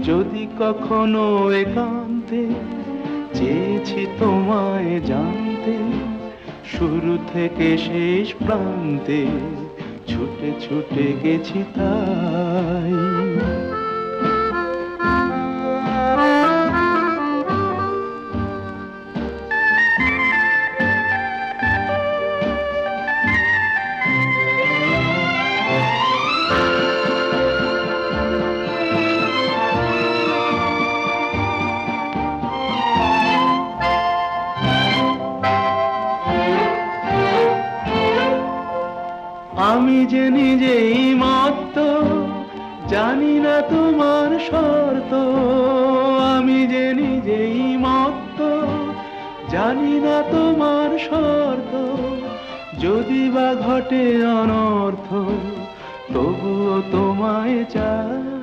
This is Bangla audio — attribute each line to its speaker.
Speaker 1: যদি কখনো একান্তে চেয়েছি তোমায় জানতে, শুরু থেকে শেষ প্রান্তে ছুটে ছুটে গেছি তাই। আমি যে নিজেই মত্ত, জানি না তোমার শর্ত। আমি যে নিজেই মত্ত, জানি না তোমার শর্ত। যদি বা ঘটে অনর্থ, তবুও তোমায় চাই।